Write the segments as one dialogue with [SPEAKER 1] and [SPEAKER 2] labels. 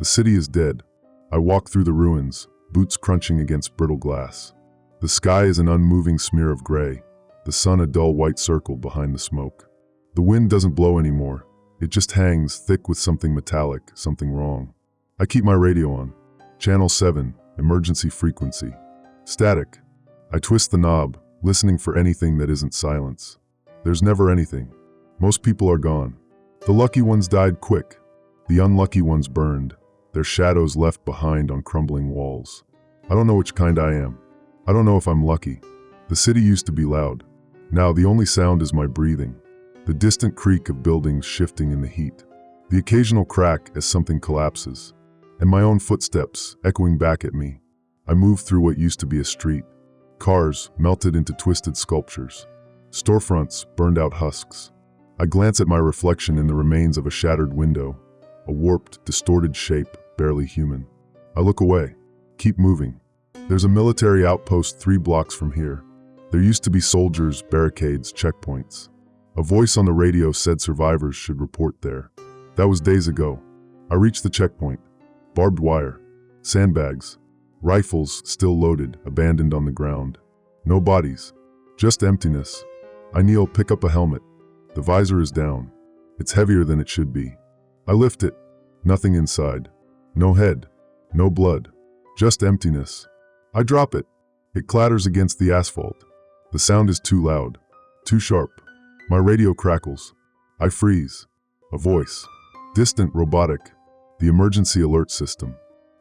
[SPEAKER 1] The city is dead. I walk through the ruins, boots crunching against brittle glass. The sky is an unmoving smear of gray, the sun a dull white circle behind the smoke. The wind doesn't blow anymore. It just hangs thick with something metallic, something wrong. I keep my radio on. Channel 7, emergency frequency. Static. I twist the knob, listening for anything that isn't silence. There's never anything. Most people are gone. The lucky ones died quick. The unlucky ones burned, their shadows left behind on crumbling walls. I don't know which kind I am. I don't know if I'm lucky. The city used to be loud. Now the only sound is my breathing. The distant creak of buildings shifting in the heat. The occasional crack as something collapses. And my own footsteps echoing back at me. I move through what used to be a street. Cars melted into twisted sculptures. Storefronts burned out husks. I glance at my reflection in the remains of a shattered window. A warped, distorted shape, barely human. I look away. Keep moving. There's a military outpost 3 blocks from here. There used to be soldiers, barricades, checkpoints. A voice on the radio said survivors should report there. That was days ago. I reached the checkpoint. Barbed wire. Sandbags. Rifles still loaded, abandoned on the ground. No bodies. Just emptiness. I kneel, pick up a helmet. The visor is down. It's heavier than it should be. I lift it. Nothing inside. No head. No blood. Just emptiness. I drop it. It clatters against the asphalt. The sound is too loud. Too sharp. My radio crackles. I freeze. A voice. Distant, robotic. The emergency alert system.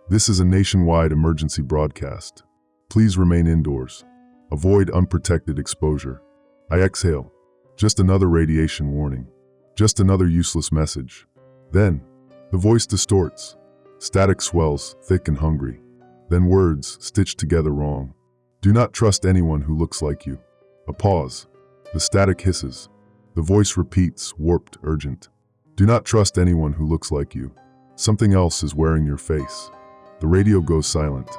[SPEAKER 1] This is a nationwide emergency broadcast. Please remain indoors. Avoid unprotected exposure. I exhale. Just another radiation warning. Just another useless message. Then, the voice distorts. Static swells, thick and hungry. Then words, stitched together wrong. Do not trust anyone who looks like you. A pause. The static hisses. The voice repeats, warped, urgent. Do not trust anyone who looks like you. Something else is wearing your face. The radio goes silent.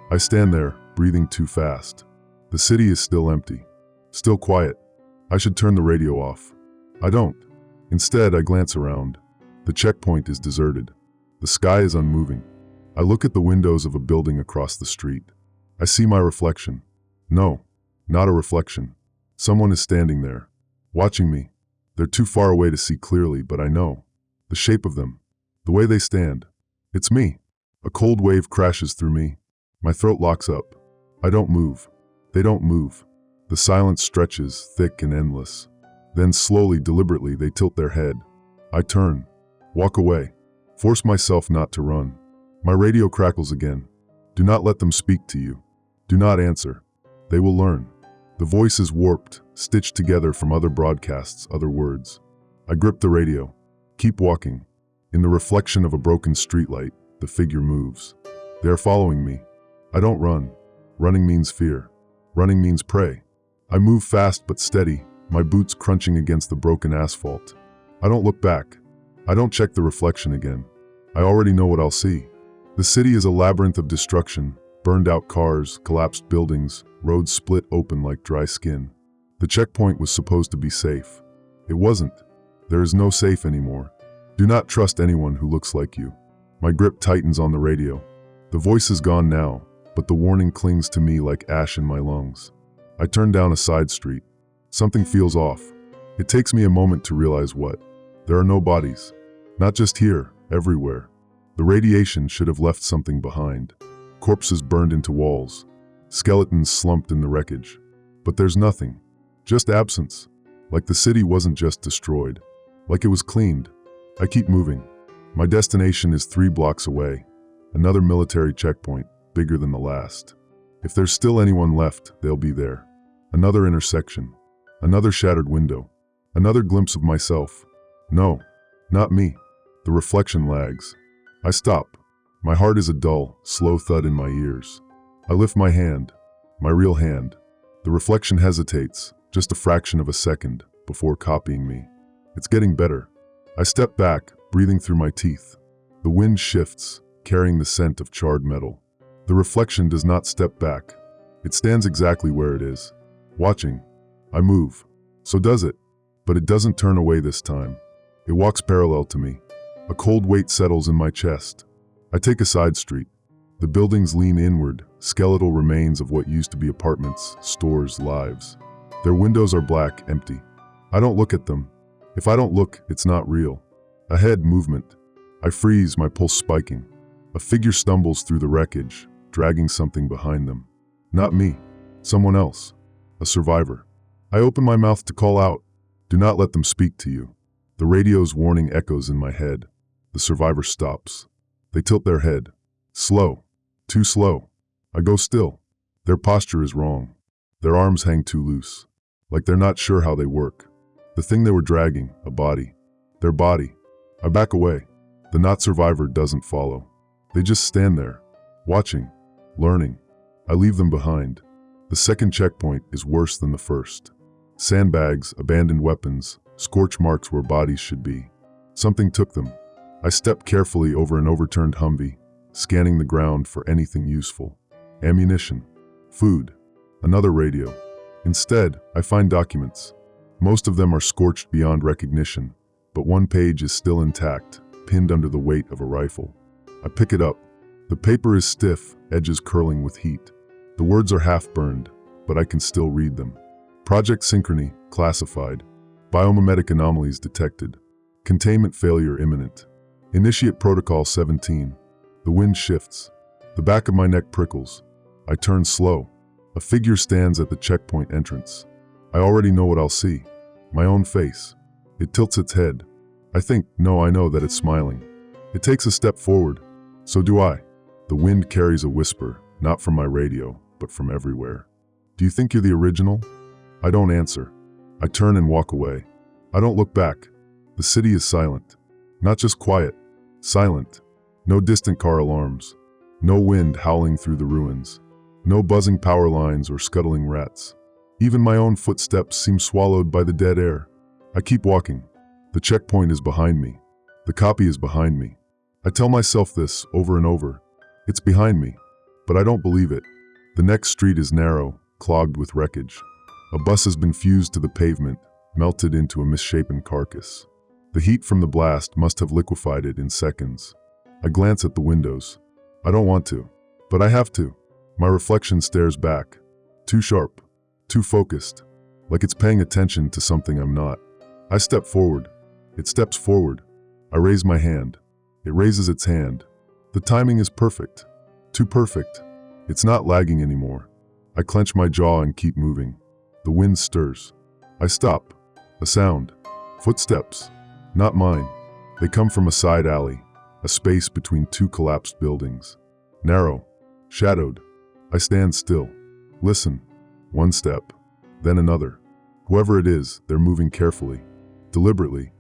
[SPEAKER 1] I stand there, breathing too fast. The city is still empty. Still quiet. I should turn the radio off. I don't. Instead, I glance around. The checkpoint is deserted. The sky is unmoving. I look at the windows of a building across the street. I see my reflection. No, not a reflection. Someone is standing there, watching me. They're too far away to see clearly, but I know. The shape of them, the way they stand. It's me. A cold wave crashes through me. My throat locks up. I don't move. They don't move. The silence stretches, thick and endless. Then slowly, deliberately, they tilt their head. I turn, walk away, force myself not to run. My radio crackles again. Do not let them speak to you. Do not answer. They will learn. The voice is warped, stitched together from other broadcasts, other words. I grip the radio. Keep walking. In the reflection of a broken streetlight, the figure moves. They are following me. I don't run. Running means fear. Running means prey. I move fast but steady, my boots crunching against the broken asphalt. I don't look back. I don't check the reflection again. I already know what I'll see. The city is a labyrinth of destruction, burned out cars, collapsed buildings, roads split open like dry skin. The checkpoint was supposed to be safe. It wasn't. There is no safe anymore. Do not trust anyone who looks like you. My grip tightens on the radio. The voice is gone now, but the warning clings to me like ash in my lungs. I turn down a side street. Something feels off. It takes me a moment to realize what. There are no bodies. Not just here, everywhere. The radiation should have left something behind. Corpses burned into walls. Skeletons slumped in the wreckage. But there's nothing. Just absence. Like the city wasn't just destroyed. Like it was cleaned. I keep moving. My destination is 3 blocks away. Another military checkpoint, bigger than the last. If there's still anyone left, they'll be there. Another intersection. Another shattered window. Another glimpse of myself. No, not me. The reflection lags. I stop. My heart is a dull, slow thud in my ears. I lift my hand. My real hand. The reflection hesitates, just a fraction of a second, before copying me. It's getting better. I step back, breathing through my teeth. The wind shifts, carrying the scent of charred metal. The reflection does not step back. It stands exactly where it is. Watching. I move. So does it. But it doesn't turn away this time. It walks parallel to me. A cold weight settles in my chest. I take a side street. The buildings lean inward, skeletal remains of what used to be apartments, stores, lives. Their windows are black, empty. I don't look at them. If I don't look, it's not real. Ahead, movement. I freeze, my pulse spiking. A figure stumbles through the wreckage, dragging something behind them. Not me. Someone else. A survivor. I open my mouth to call out. Do not let them speak to you. The radio's warning echoes in my head. The survivor stops. They tilt their head. Slow. Too slow. I go still. Their posture is wrong. Their arms hang too loose. Like they're not sure how they work. The thing they were dragging, a body. Their body. I back away. The not survivor doesn't follow. They just stand there, watching, learning. I leave them behind. The second checkpoint is worse than the first. Sandbags, abandoned weapons, scorch marks where bodies should be. Something took them. I step carefully over an overturned Humvee, scanning the ground for anything useful. Ammunition, food, another radio. Instead, I find documents. Most of them are scorched beyond recognition, but one page is still intact, pinned under the weight of a rifle. I pick it up. The paper is stiff, edges curling with heat. The words are half-burned, but I can still read them. Project Synchrony, classified. Biomimetic anomalies detected. Containment failure imminent. Initiate Protocol 17. The wind shifts. The back of my neck prickles. I turn slow. A figure stands at the checkpoint entrance. I already know what I'll see. My own face. It tilts its head. I know that it's smiling. It takes a step forward. So do I. The wind carries a whisper, not from my radio, but from everywhere. Do you think you're the original? I don't answer. I turn and walk away. I don't look back. The city is silent. Not just quiet. Silent. No distant car alarms. No wind howling through the ruins. No buzzing power lines or scuttling rats. Even my own footsteps seem swallowed by the dead air. I keep walking. The checkpoint is behind me. The copy is behind me. I tell myself this over and over. It's behind me. But I don't believe it. The next street is narrow, clogged with wreckage. A bus has been fused to the pavement, melted into a misshapen carcass. The heat from the blast must have liquefied it in seconds. I glance at the windows. I don't want to, but I have to. My reflection stares back. Too sharp. Too focused. Like it's paying attention to something I'm not. I step forward. It steps forward. I raise my hand. It raises its hand. The timing is perfect. Too perfect. It's not lagging anymore. I clench my jaw and keep moving. The wind stirs. I stop. A sound. Footsteps. Not mine. They come from a side alley, a space between two collapsed buildings. Narrow. Shadowed. I stand still. Listen. One step. Then another. Whoever it is, they're moving carefully. Deliberately.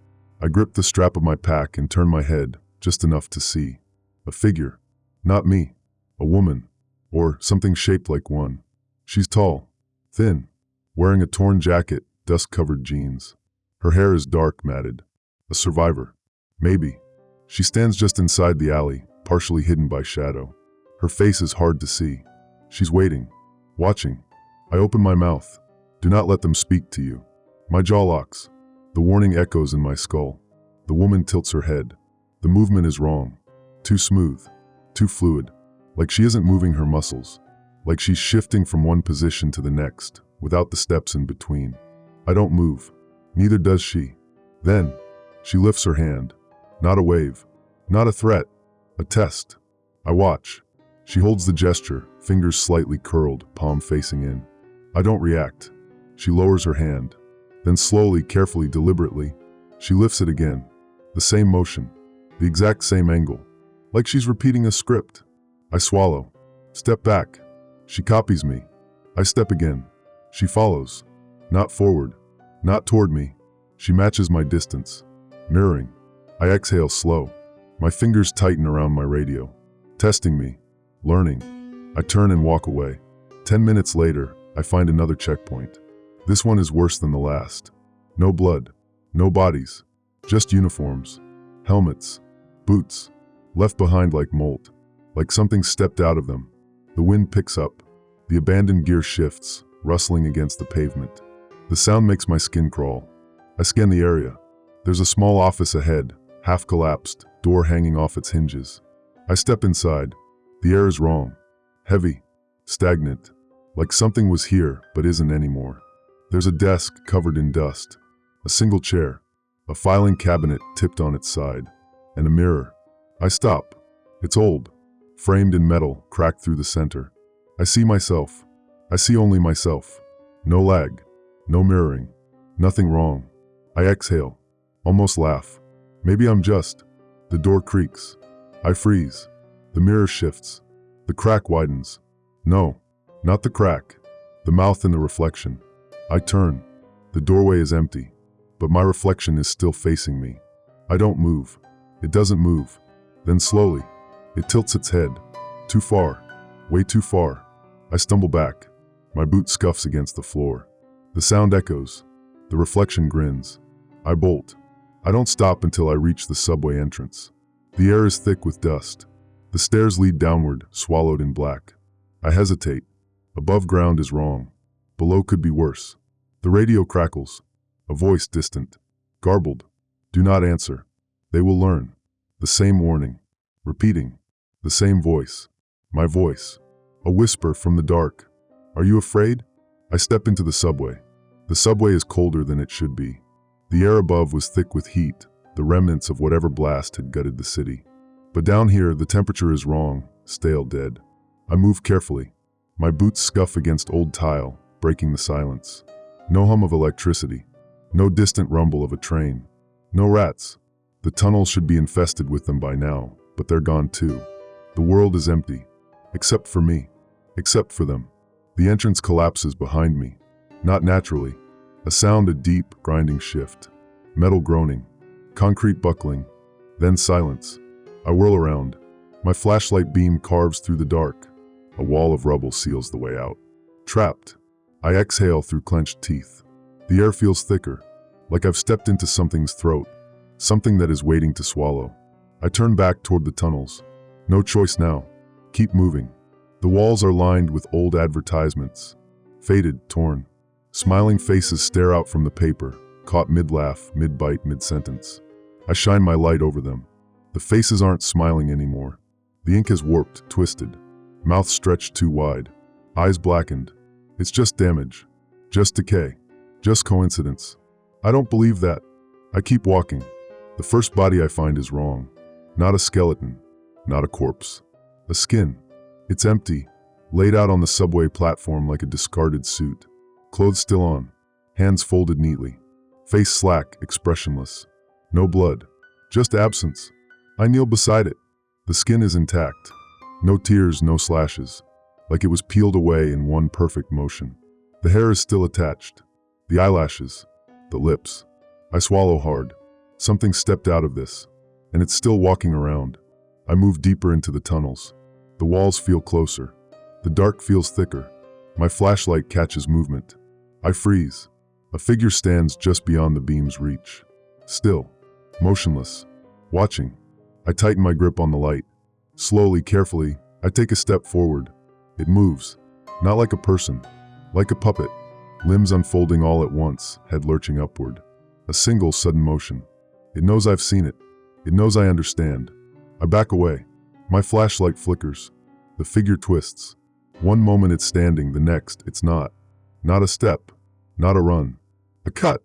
[SPEAKER 1] I grip the strap of my pack and turn my head, just enough to see. A figure. Not me. A woman. Or something shaped like one. She's tall. Thin. Wearing a torn jacket, dust-covered jeans. Her hair is dark, matted. A survivor. Maybe. She stands just inside the alley, partially hidden by shadow. Her face is hard to see. She's waiting. Watching. I open my mouth. Do not let them speak to you. My jaw locks. The warning echoes in my skull. The woman tilts her head. The movement is wrong. Too smooth. Too fluid. Like she isn't moving her muscles. Like she's shifting from one position to the next, without the steps in between. I don't move. Neither does she. Then, she lifts her hand. Not a wave. Not a threat. A test. I watch. She holds the gesture, fingers slightly curled, palm facing in. I don't react. She lowers her hand. Then slowly, carefully, deliberately, she lifts it again. The same motion. The exact same angle. Like she's repeating a script. I swallow. Step back. She copies me. I step again. She follows. Not forward. Not toward me. She matches my distance. Mirroring. I exhale slow. My fingers tighten around my radio. Testing me. Learning. I turn and walk away. 10 minutes later, I find another checkpoint. This one is worse than the last. No blood. No bodies. Just uniforms. Helmets. Boots. Left behind like mold. Like something stepped out of them. The wind picks up. The abandoned gear shifts, rustling against the pavement. The sound makes my skin crawl. I scan the area. There's a small office ahead, half collapsed, door hanging off its hinges. I step inside. The air is wrong. Heavy. Stagnant. Like something was here, but isn't anymore. There's a desk covered in dust. A single chair. A filing cabinet tipped on its side. And a mirror. I stop. It's old. Framed in metal, cracked through the center. I see myself. I see only myself. No lag. No mirroring. Nothing wrong. I exhale. Almost laugh. Maybe I'm just. The door creaks. I freeze. The mirror shifts. The crack widens. No, not the crack. The mouth in the reflection. I turn. The doorway is empty, but my reflection is still facing me. I don't move. It doesn't move. Then slowly, it tilts its head. Too far. Way too far. I stumble back. My boot scuffs against the floor. The sound echoes. The reflection grins. I bolt. I don't stop until I reach the subway entrance. The air is thick with dust. The stairs lead downward, swallowed in black. I hesitate. Above ground is wrong. Below could be worse. The radio crackles. A voice distant. Garbled. Do not answer. They will learn. The same warning. Repeating. The same voice. My voice. A whisper from the dark. Are you afraid? I step into the subway. The subway is colder than it should be. The air above was thick with heat, the remnants of whatever blast had gutted the city. But down here, the temperature is wrong, stale dead. I move carefully. My boots scuff against old tile, breaking the silence. No hum of electricity. No distant rumble of a train. No rats. The tunnel should be infested with them by now, but they're gone too. The world is empty. Except for me. Except for them. The entrance collapses behind me. Not naturally. A sound, a deep, grinding shift. Metal groaning. Concrete buckling. Then silence. I whirl around. My flashlight beam carves through the dark. A wall of rubble seals the way out. Trapped. I exhale through clenched teeth. The air feels thicker, like I've stepped into something's throat, something that is waiting to swallow. I turn back toward the tunnels. No choice now. Keep moving. The walls are lined with old advertisements. Faded, torn. Smiling faces stare out from the paper, caught mid-laugh, mid-bite, mid-sentence. I shine my light over them. The faces aren't smiling anymore. The ink has warped, twisted. Mouth stretched too wide. Eyes blackened. It's just damage. Just decay. Just coincidence. I don't believe that. I keep walking. The first body I find is wrong. Not a skeleton. Not a corpse. A skin. It's empty. Laid out on the subway platform like a discarded suit. Clothes still on. Hands folded neatly. Face slack, expressionless. No blood. Just absence. I kneel beside it. The skin is intact. No tears, no slashes. Like it was peeled away in one perfect motion. The hair is still attached. The eyelashes. The lips. I swallow hard. Something stepped out of this. And it's still walking around. I move deeper into the tunnels. The walls feel closer. The dark feels thicker. My flashlight catches movement. I freeze. A figure stands just beyond the beam's reach. Still. Motionless. Watching. I tighten my grip on the light. Slowly, carefully, I take a step forward. It moves. Not like a person. Like a puppet. Limbs unfolding all at once, head lurching upward. A single sudden motion. It knows I've seen it. It knows I understand. I back away. My flashlight flickers. The figure twists. One moment it's standing, the next it's not. Not a step. Not a run. A cut.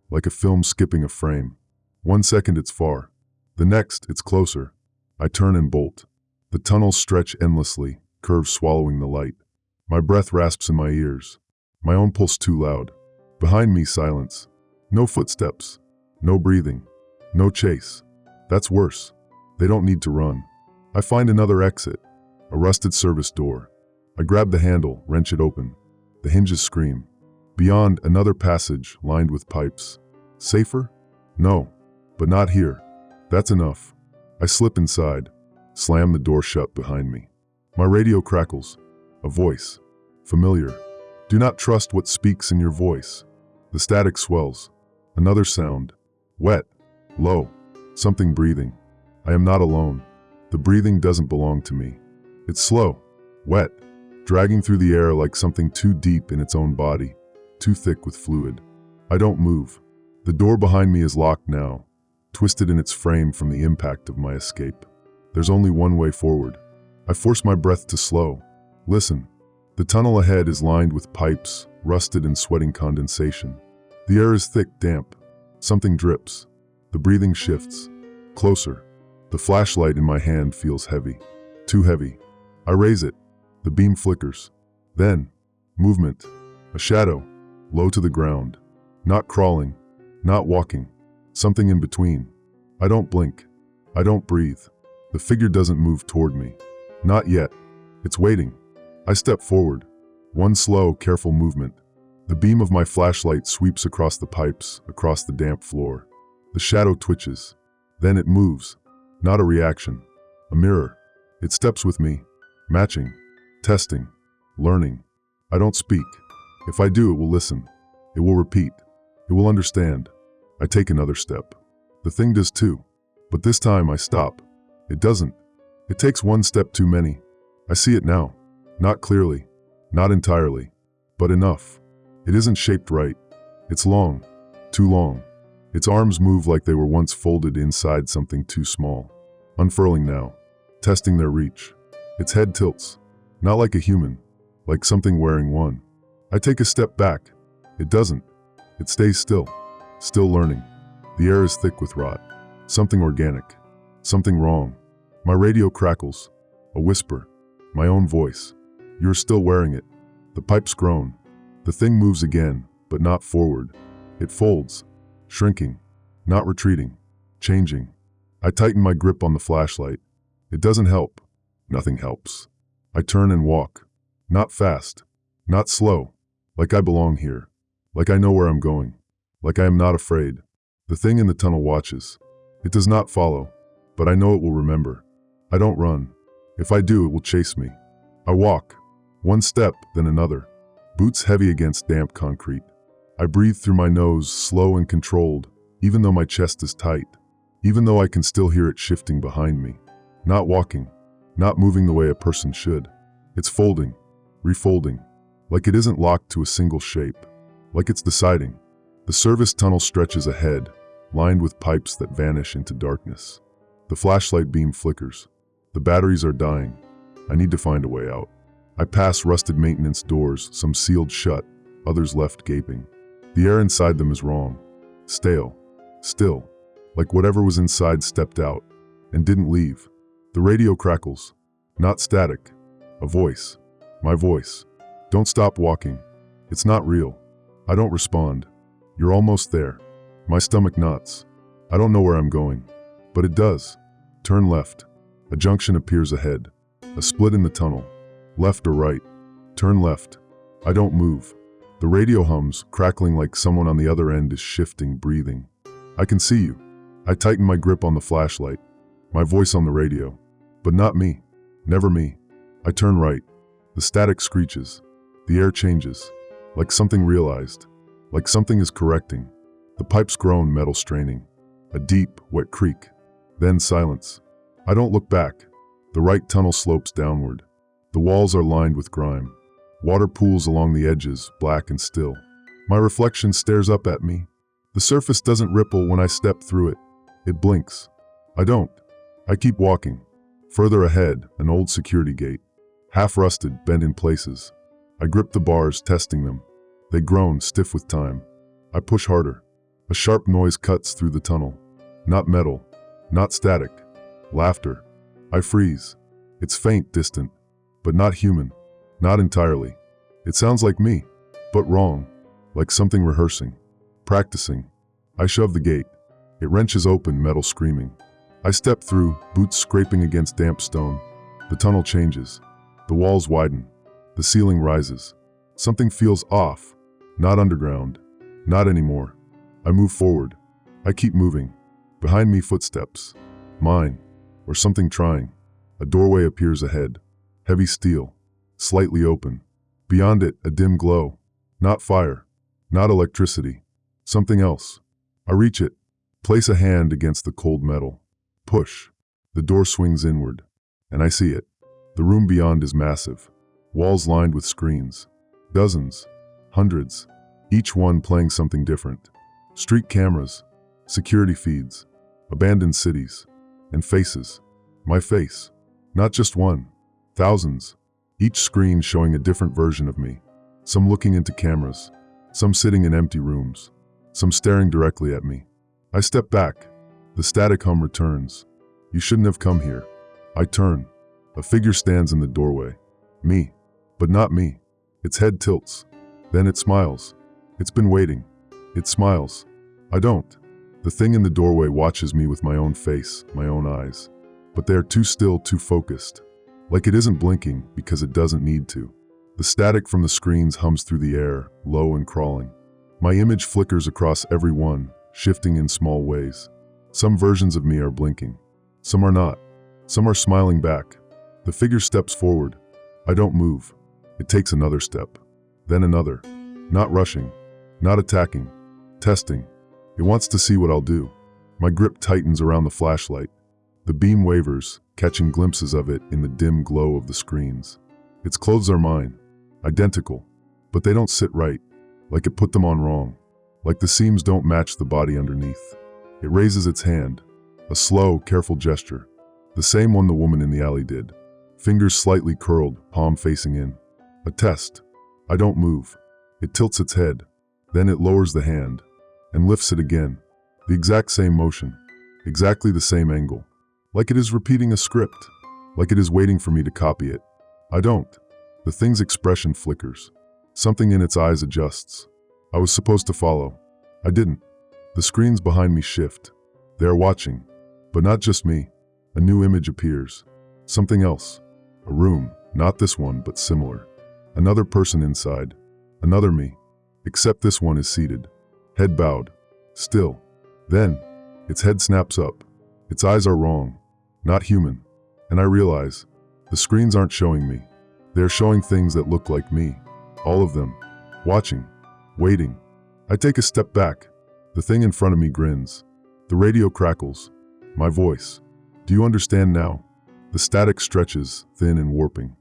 [SPEAKER 1] Like a film skipping a frame. 1 second it's far. The next it's closer. I turn and bolt. The tunnels stretch endlessly, curves swallowing the light. My breath rasps in my ears. My own pulse too loud. Behind me, silence. No footsteps. No breathing. No chase. That's worse. They don't need to run. I find another exit. A rusted service door. I grab the handle, wrench it open. The hinges scream. Beyond, another passage lined with pipes. Safer? No. But not here. That's enough. I slip inside. Slam the door shut behind me. My radio crackles. A voice. Familiar. Do not trust what speaks in your voice. The static swells. Another sound. Wet. Low. Something breathing. I am not alone. The breathing doesn't belong to me. It's slow. Wet. Dragging through the air like something too deep in its own body. Too thick with fluid. I don't move. The door behind me is locked now. Twisted in its frame from the impact of my escape. There's only one way forward. I force my breath to slow. Listen. The tunnel ahead is lined with pipes, rusted and sweating condensation. The air is thick, damp. Something drips. The breathing shifts. Closer. The flashlight in my hand feels heavy. Too heavy. I raise it. The beam flickers. Then, movement. A shadow. Low to the ground. Not crawling. Not walking. Something in between. I don't blink. I don't breathe. The figure doesn't move toward me. Not yet. It's waiting. I step forward. One slow, careful movement. The beam of my flashlight sweeps across the pipes, across the damp floor. The shadow twitches. Then it moves. Not a reaction. A mirror. It steps with me. Matching. Testing. Learning. I don't speak. If I do, it will listen. It will repeat. It will understand. I take another step. The thing does too. But this time I stop. It doesn't. It takes one step too many. I see it now. Not clearly. Not entirely. But enough. It isn't shaped right. It's long. Too long. Its arms move like they were once folded inside something too small. Unfurling now. Testing their reach. Its head tilts. Not like a human. Like something wearing one. I take a step back. It doesn't. It stays still. Still learning. The air is thick with rot. Something organic. Something wrong. My radio crackles. A whisper. My own voice. You're still wearing it. The pipes groan. The thing moves again, but not forward. It folds. Shrinking. Not retreating. Changing. I tighten my grip on the flashlight. It doesn't help. Nothing helps. I turn and walk. Not fast. Not slow. Like I belong here. Like I know where I'm going. Like I am not afraid. The thing in the tunnel watches. It does not follow, but I know it will remember. I don't run. If I do, it will chase me. I walk. One step, then another. Boots heavy against damp concrete. I breathe through my nose, slow and controlled, even though my chest is tight. Even though I can still hear it shifting behind me. Not walking. Not moving the way a person should. It's folding. Refolding. Like it isn't locked to a single shape. Like it's deciding. The service tunnel stretches ahead, lined with pipes that vanish into darkness. The flashlight beam flickers. The batteries are dying. I need to find a way out. I pass rusted maintenance doors, some sealed shut, others left gaping. The air inside them is wrong. Stale. Still. Like whatever was inside stepped out and didn't leave. The radio crackles. Not static. A voice. My voice. Don't stop walking. It's not real. I don't respond. You're almost there. My stomach knots. I don't know where I'm going. But it does. Turn left. A junction appears ahead. A split in the tunnel. Left or right. Turn left. I don't move. The radio hums, crackling like someone on the other end is shifting, breathing. I can see you. I tighten my grip on the flashlight. My voice on the radio. But not me. Never me. I turn right. The static screeches. The air changes. Like something realized. Like something is correcting. The pipes groan, metal straining. A deep, wet creak. Then silence. I don't look back. The right tunnel slopes downward. The walls are lined with grime. Water pools along the edges, black and still. My reflection stares up at me. The surface doesn't ripple when I step through it. It blinks. I don't. I keep walking. Further ahead, an old security gate. Half rusted, bent in places. I grip the bars, testing them. They groan, stiff with time. I push harder. A sharp noise cuts through the tunnel. Not metal. Not static. Laughter. I freeze. It's faint, distant. But not human. Not entirely. It sounds like me. But wrong. Like something rehearsing. Practicing. I shove the gate. It wrenches open, metal screaming. I step through, boots scraping against damp stone. The tunnel changes. The walls widen. The ceiling rises. Something feels off. Not underground. Not anymore. I move forward. I keep moving. Behind me, footsteps. Mine. Or something trying. A doorway appears ahead. Heavy steel. Slightly open. Beyond it, a dim glow. Not fire. Not electricity. Something else. I reach it. Place a hand against the cold metal. Push. The door swings inward. And I see it. The room beyond is massive. Walls lined with screens. Dozens. Hundreds. Each one playing something different. Street cameras. Security feeds. Abandoned cities. And faces. My face. Not just one. Thousands. Each screen showing a different version of me. Some looking into cameras. Some sitting in empty rooms. Some staring directly at me. I step back. The static hum returns. You shouldn't have come here. I turn. A figure stands in the doorway. Me. But not me. Its head tilts. Then it smiles. It's been waiting. It smiles. I don't. The thing in the doorway watches me with my own face, my own eyes. But they are too still, too focused. Like it isn't blinking because it doesn't need to. The static from the screens hums through the air, low and crawling. My image flickers across every one, shifting in small ways. Some versions of me are blinking. Some are not. Some are smiling back. The figure steps forward. I don't move. It takes another step. Then another. Not rushing. Not attacking. Testing. It wants to see what I'll do. My grip tightens around the flashlight. The beam wavers, catching glimpses of it in the dim glow of the screens. Its clothes are mine. Identical. But they don't sit right. Like it put them on wrong. Like the seams don't match the body underneath. It raises its hand. A slow, careful gesture. The same one the woman in the alley did. Fingers slightly curled, palm facing in. A test. I don't move. It tilts its head. Then it lowers the hand. And lifts it again. The exact same motion. Exactly the same angle. Like it is repeating a script. Like it is waiting for me to copy it. I don't. The thing's expression flickers. Something in its eyes adjusts. I was supposed to follow. I didn't. The screens behind me shift. They are watching. But not just me. A new image appears. Something else. A room, not this one, but similar. Another person inside. Another me. Except this one is seated. Head bowed. Still. Then, its head snaps up. Its eyes are wrong. Not human. And I realize, the screens aren't showing me. They are showing things that look like me. All of them. Watching. Waiting. I take a step back. The thing in front of me grins. The radio crackles. My voice. Do you understand now? The static stretches, thin and warping.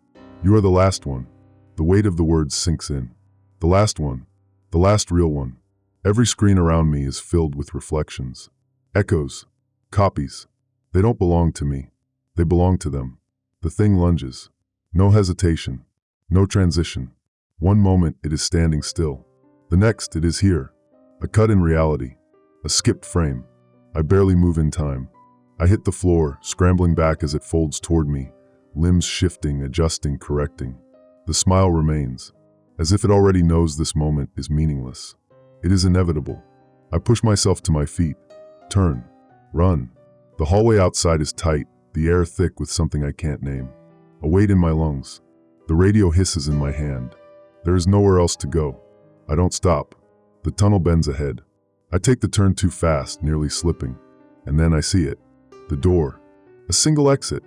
[SPEAKER 1] You are the last one. The weight of the words sinks in. The last one. The last real one. Every screen around me is filled with reflections. Echoes. Copies. They don't belong to me. They belong to them. The thing lunges. No hesitation. No transition. One moment it is standing still. The next it is here. A cut in reality. A skipped frame. I barely move in time. I hit the floor, scrambling back as it folds toward me, limbs shifting, adjusting, correcting. The smile remains, as if it already knows this moment is meaningless. It is inevitable. I push myself to my feet. Turn. Run. The hallway outside is tight, the air thick with something I can't name. A weight in my lungs. The radio hisses in my hand. There is nowhere else to go. I don't stop. The tunnel bends ahead. I take the turn too fast, nearly slipping. And then I see it. The door. A single exit.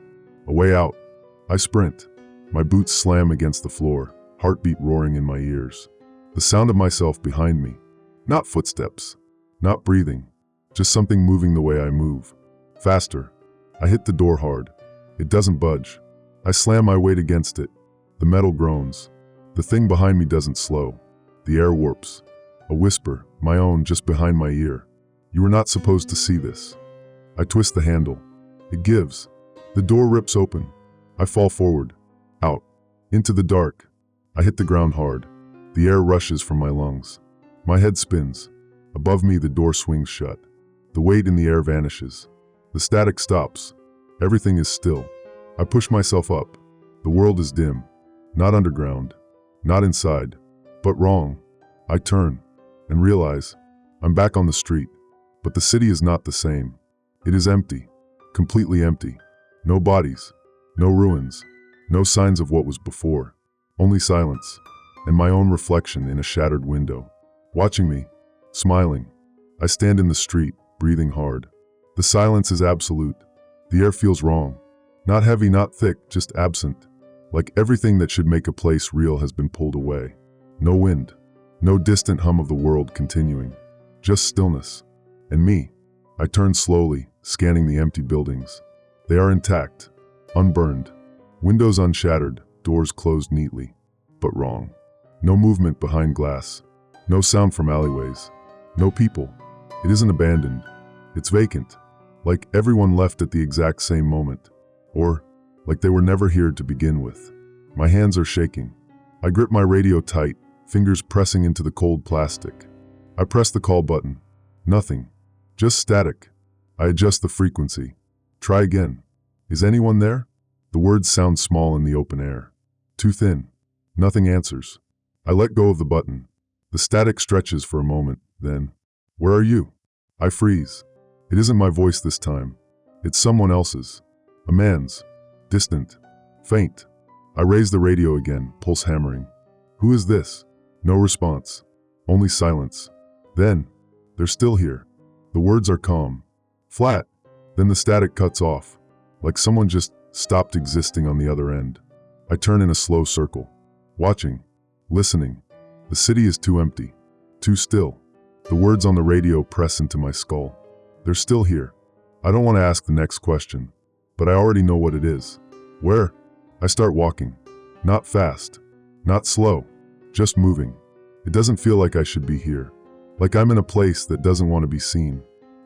[SPEAKER 1] A way out. I sprint. My boots slam against the floor, heartbeat roaring in my ears. The sound of myself behind me. Not footsteps. Not breathing. Just something moving the way I move. Faster. I hit the door hard. It doesn't budge. I slam my weight against it. The metal groans. The thing behind me doesn't slow. The air warps. A whisper, my own, just behind my ear. You were not supposed to see this. I twist the handle. It gives. The door rips open. I fall forward. Out. Into the dark. I hit the ground hard. The air rushes from my lungs. My head spins. Above me the door swings shut. The weight in the air vanishes. The static stops. Everything is still. I push myself up. The world is dim. Not underground. Not inside. But wrong. I turn. And realize, I'm back on the street. But the city is not the same. It is empty. Completely empty. No bodies. No ruins. No signs of what was before. Only silence. And my own reflection in a shattered window. Watching me. Smiling. I stand in the street, breathing hard. The silence is absolute. The air feels wrong. Not heavy, not thick, just absent. Like everything that should make a place real has been pulled away. No wind. No distant hum of the world continuing. Just stillness. And me. I turn slowly, scanning the empty buildings. They are intact. Unburned. Windows unshattered, doors closed neatly. But wrong. No movement behind glass. No sound from alleyways. No people. It isn't abandoned. It's vacant. Like everyone left at the exact same moment. Or, like they were never here to begin with. My hands are shaking. I grip my radio tight, fingers pressing into the cold plastic. I press the call button. Nothing. Just static. I adjust the frequency. Try again. Is anyone there? The words sound small in the open air. Too thin. Nothing answers. I let go of the button. The static stretches for a moment, then, where are you? I freeze. It isn't my voice this time. It's someone else's. A man's. Distant. Faint. I raise the radio again, pulse hammering. Who is this? No response. Only silence. Then, they're still here. The words are calm. Flat. Then the static cuts off, like someone just stopped existing on the other end. I turn in a slow circle, watching, listening. The city is too empty, too still. The words on the radio press into my skull. They're still here. I don't want to ask the next question, but I already know what it is. Where? I start walking. Not fast, not slow, just moving. It doesn't feel like I should be here, like I'm in a place that doesn't want to be seen.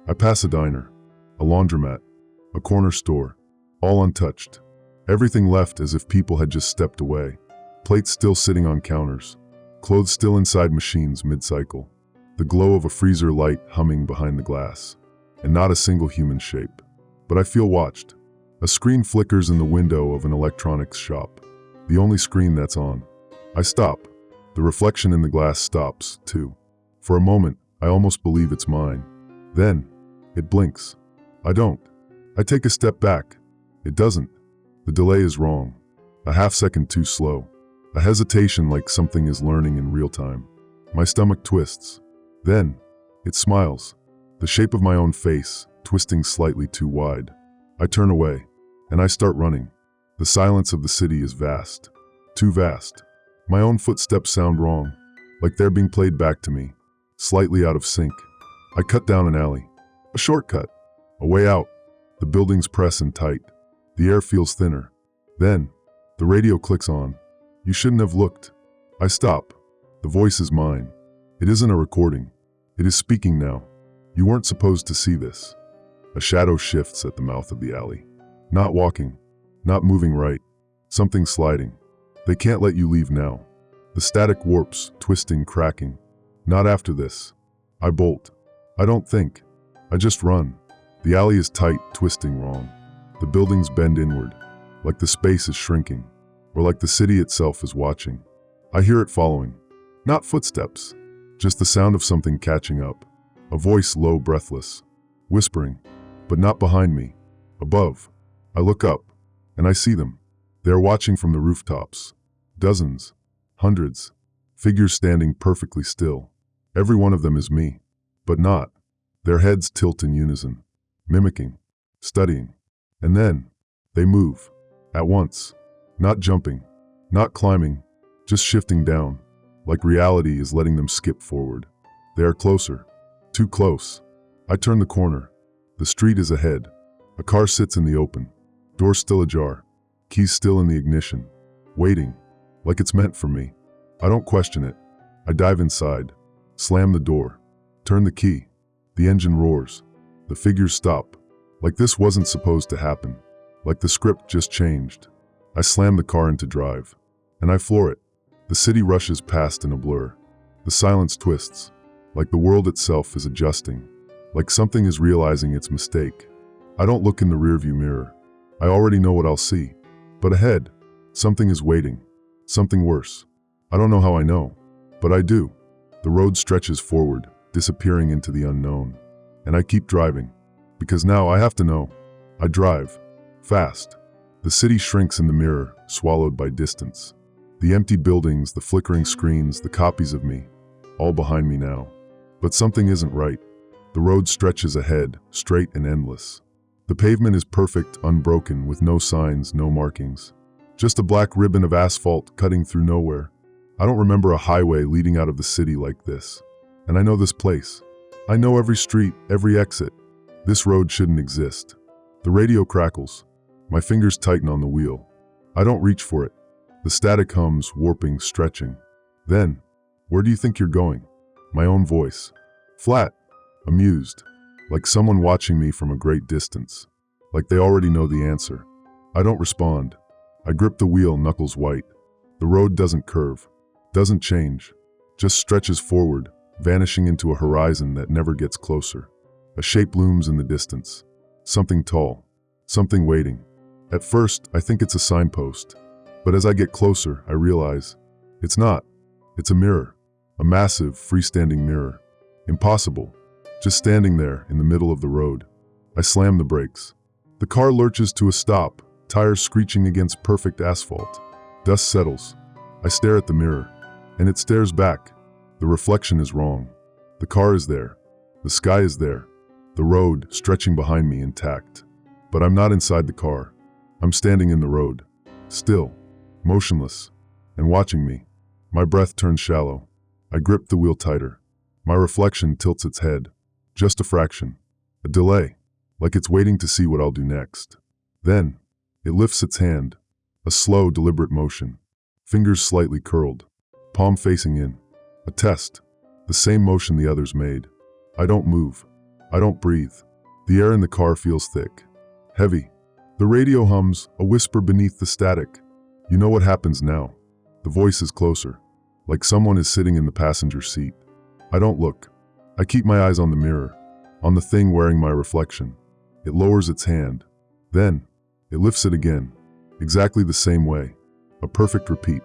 [SPEAKER 1] I pass a diner, a laundromat, a corner store, all untouched. Everything left as if people had just stepped away. Plates still sitting on counters, clothes still inside machines mid-cycle. The glow of a freezer light humming behind the glass, and not a single human shape. But I feel watched. A screen flickers in the window of an electronics shop, the only screen that's on. I stop. The reflection in the glass stops, too. For a moment, I almost believe it's mine. Then, it blinks. I don't. I take a step back. It doesn't. The delay is wrong. A half second too slow. A hesitation like something is learning in real time. My stomach twists. Then, it smiles. The shape of my own face, twisting slightly too wide. I turn away, and I start running. The silence of the city is vast. Too vast. My own footsteps sound wrong, like they're being played back to me, slightly out of sync. I cut down an alley. A shortcut. A way out. The buildings press in tight. The air feels thinner. Then, the radio clicks on. You shouldn't have looked. I stop. The voice is mine. It isn't a recording. It is speaking now. You weren't supposed to see this. A shadow shifts at the mouth of the alley. Not walking. Not moving right. Something sliding. They can't let you leave now. The static warps, twisting, cracking. Not after this. I bolt. I don't think. I just run. The alley is tight, twisting wrong. The buildings bend inward, like the space is shrinking, or like the city itself is watching. I hear it following. Not footsteps, just the sound of something catching up. A voice low, breathless, whispering, but not behind me. Above. I look up, and I see them. They are watching from the rooftops. Dozens, hundreds, figures standing perfectly still. Every one of them is me, but not. Their heads tilt in unison, mimicking, studying. And then, they move. At once. Not jumping, not climbing, just shifting down, like reality is letting them skip forward. They are closer. Too close. I turn the corner. The street is ahead. A car sits in the open. Door still ajar. Keys still in the ignition. Waiting. Like it's meant for me. I don't question it. I dive inside. Slam the door. Turn the key. The engine roars. The figures stop. Like this wasn't supposed to happen. Like the script just changed. I slam the car into drive. And I floor it. The city rushes past in a blur. The silence twists. Like the world itself is adjusting. Like something is realizing its mistake. I don't look in the rearview mirror. I already know what I'll see. But ahead, something is waiting. Something worse. I don't know how I know, but I do. The road stretches forward, disappearing into the unknown. And I keep driving. Because now I have to know. I drive. Fast. The city shrinks in the mirror, swallowed by distance. The empty buildings, the flickering screens, the copies of me, all behind me now. But something isn't right. The road stretches ahead, straight and endless. The pavement is perfect, unbroken, with no signs, no markings. Just a black ribbon of asphalt cutting through nowhere. I don't remember a highway leading out of the city like this. And I know this place. I know every street, every exit. This road shouldn't exist. The radio crackles. My fingers tighten on the wheel. I don't reach for it. The static hums, warping, stretching. Then, where do you think you're going? My own voice. Flat. Amused. Like someone watching me from a great distance. Like they already know the answer. I don't respond. I grip the wheel, knuckles white. The road doesn't curve, doesn't change, just stretches forward, vanishing into a horizon that never gets closer. A shape looms in the distance. Something tall, something waiting. At first, I think it's a signpost. But as I get closer, I realize it's not. It's a mirror. A massive, freestanding mirror. Impossible. Just standing there in the middle of the road. I slam the brakes. The car lurches to a stop, tires screeching against perfect asphalt. Dust settles. I stare at the mirror, and it stares back. The reflection is wrong. The car is there. The sky is there. The road stretching behind me intact. But I'm not inside the car. I'm standing in the road. Still, motionless, and watching me. My breath turns shallow. I grip the wheel tighter. My reflection tilts its head. Just a fraction. A delay. Like it's waiting to see what I'll do next. Then, it lifts its hand. A slow, deliberate motion. Fingers slightly curled. Palm facing in. A test. The same motion the others made. I don't move. I don't breathe. The air in the car feels thick. Heavy. The radio hums, a whisper beneath the static. You know what happens now. The voice is closer. Like someone is sitting in the passenger seat. I don't look. I keep my eyes on the mirror. On the thing wearing my reflection. It lowers its hand. Then, it lifts it again. Exactly the same way. A perfect repeat.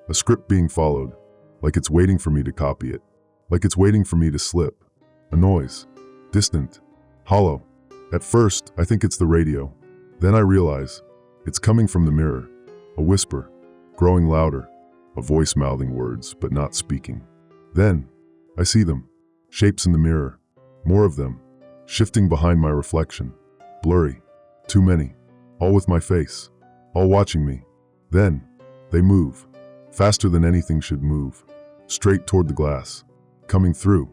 [SPEAKER 1] A script being followed. Like it's waiting for me to copy it. Like it's waiting for me to slip. A noise. Distant. Hollow. At first, I think it's the radio. Then I realize, it's coming from the mirror. A whisper. Growing louder. A voice mouthing words, but not speaking. Then, I see them. Shapes in the mirror. More of them. Shifting behind my reflection. Blurry. Too many. All with my face. All watching me. Then, they move. Faster than anything should move. Straight toward the glass. Coming through.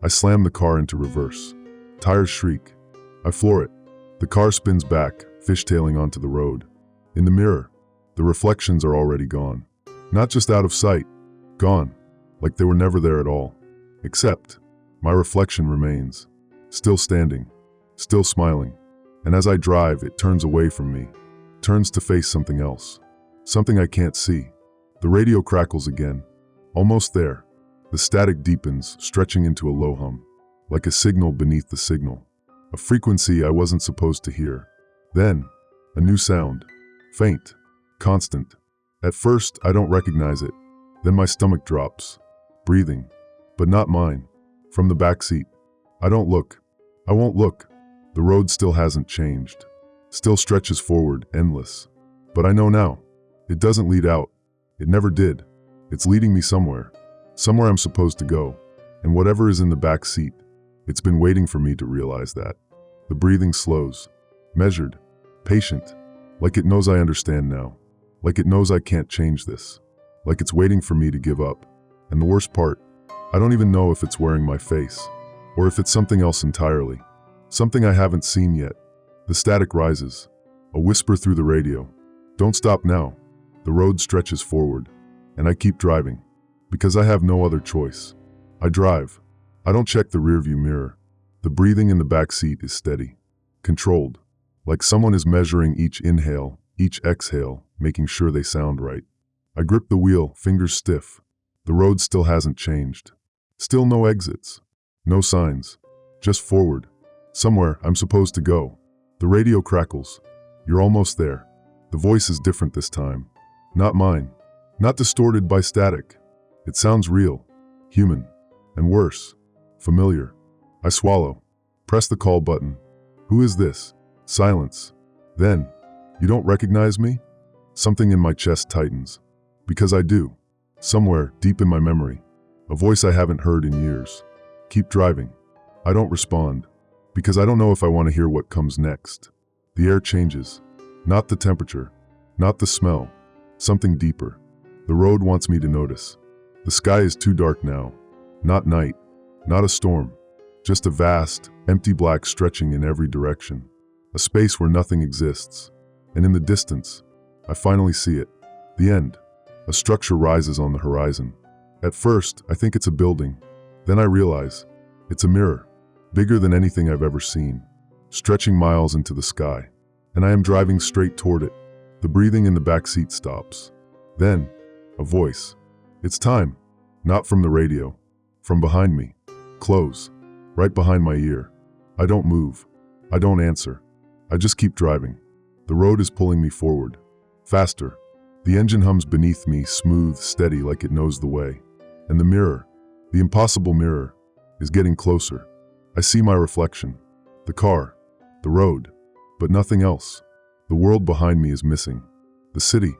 [SPEAKER 1] I slam the car into reverse. Tires shriek. I floor it. The car spins back, fishtailing onto the road. In the mirror, the reflections are already gone. Not just out of sight. Gone. Like they were never there at all. Except, my reflection remains. Still standing. Still smiling. And as I drive, it turns away from me. Turns to face something else. Something I can't see. The radio crackles again. Almost there. The static deepens, stretching into a low hum. Like a signal beneath the signal. A frequency I wasn't supposed to hear. Then, a new sound. Faint. Constant. At first, I don't recognize it. Then my stomach drops. Breathing. But not mine. From the back seat. I don't look. I won't look. The road still hasn't changed. Still stretches forward, endless. But I know now. It doesn't lead out. It never did. It's leading me somewhere. Somewhere I'm supposed to go. And whatever is in the back seat, it's been waiting for me to realize that. The breathing slows. Measured. Patient. Like it knows I understand now. Like it knows I can't change this. Like it's waiting for me to give up. And the worst part, I don't even know if it's wearing my face. Or if it's something else entirely. Something I haven't seen yet. The static rises. A whisper through the radio. Don't stop now. The road stretches forward. And I keep driving. Because I have no other choice. I drive. I don't check the rearview mirror. The breathing in the back seat is steady. Controlled. Like someone is measuring each inhale, each exhale, making sure they sound right. I grip the wheel, fingers stiff. The road still hasn't changed. Still no exits. No signs. Just forward. Somewhere I'm supposed to go. The radio crackles. You're almost there. The voice is different this time. Not mine. Not distorted by static. It sounds real. Human. And worse. Familiar. I swallow. Press the call button. Who is this? Silence. Then, you don't recognize me? Something in my chest tightens. Because I do. Somewhere, deep in my memory. A voice I haven't heard in years. Keep driving. I don't respond. Because I don't know if I want to hear what comes next. The air changes. Not the temperature. Not the smell. Something deeper. The road wants me to notice. The sky is too dark now. Not night. Not a storm. Just a vast, empty black stretching in every direction. A space where nothing exists. And in the distance, I finally see it. The end. A structure rises on the horizon. At first, I think it's a building. Then I realize, it's a mirror. Bigger than anything I've ever seen. Stretching miles into the sky. And I am driving straight toward it. The breathing in the back seat stops. Then, a voice. It's time. Not from the radio. From behind me. Close. Right behind my ear. I don't move. I don't answer. I just keep driving. The road is pulling me forward. Faster. The engine hums beneath me, smooth, steady, like it knows the way. And the mirror, the impossible mirror, is getting closer. I see my reflection. The car. The road. But nothing else. The world behind me is missing. The city.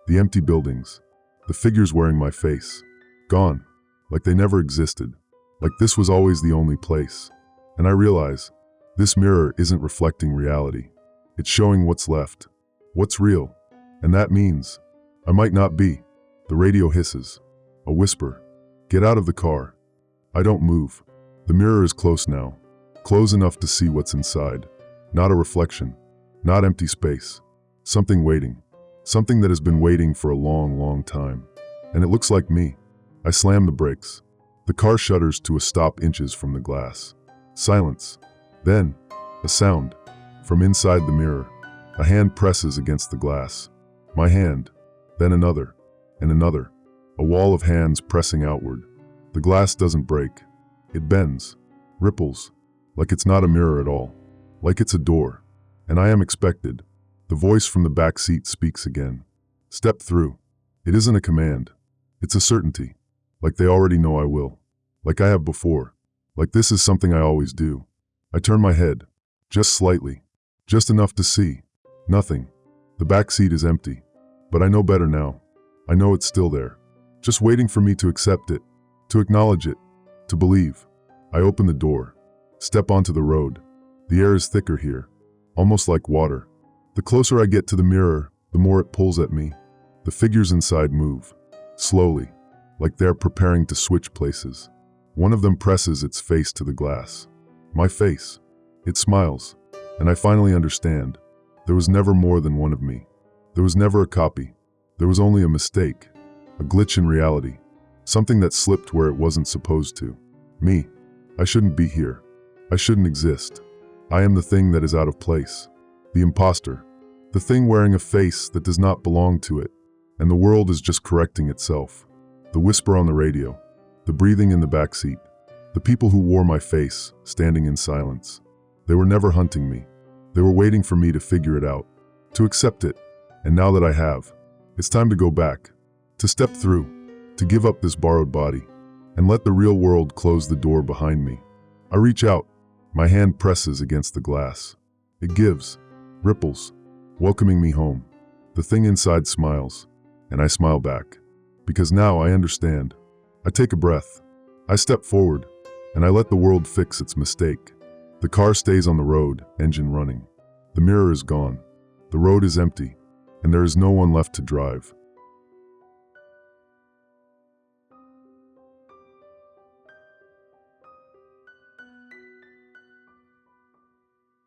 [SPEAKER 1] The empty buildings. The figures wearing my face. Gone. Like they never existed. Like this was always the only place. And I realize, this mirror isn't reflecting reality. It's showing what's left. What's real. And that means, I might not be. The radio hisses. A whisper. Get out of the car. I don't move. The mirror is close now. Close enough to see what's inside. Not a reflection. Not empty space. Something waiting. Something that has been waiting for a long, long time. And it looks like me. I slam the brakes. The car shudders to a stop inches from the glass. Silence. Then, a sound. From inside the mirror. A hand presses against the glass. My hand. Then another. And another. A wall of hands pressing outward. The glass doesn't break. It bends. Ripples. Like it's not a mirror at all. Like it's a door. And I am expected. The voice from the back seat speaks again. Step through. It isn't a command. It's a certainty. Like they already know I will. Like I have before. Like this is something I always do. I turn my head. Just slightly. Just enough to see. Nothing. The back seat is empty. But I know better now. I know it's still there. Just waiting for me to accept it. To acknowledge it. To believe. I open the door. Step onto the road. The air is thicker here. Almost like water. The closer I get to the mirror, the more it pulls at me. The figures inside move. Slowly. Like they're preparing to switch places. One of them presses its face to the glass. My face. It smiles. And I finally understand. There was never more than one of me. There was never a copy. There was only a mistake. A glitch in reality. Something that slipped where it wasn't supposed to. Me. I shouldn't be here. I shouldn't exist. I am the thing that is out of place. The imposter. The thing wearing a face that does not belong to it. And the world is just correcting itself. The whisper on the radio. The breathing in the backseat. The people who wore my face, standing in silence. They were never hunting me. They were waiting for me to figure it out. To accept it. And now that I have, it's time to go back. To step through. To give up this borrowed body. And let the real world close the door behind me. I reach out. My hand presses against the glass. It gives. Ripples. Welcoming me home. The thing inside smiles. And I smile back. Because now I understand. I take a breath. I step forward. And I let the world fix its mistake. The car stays on the road, engine running. The mirror is gone. The road is empty. And there is no one left to drive.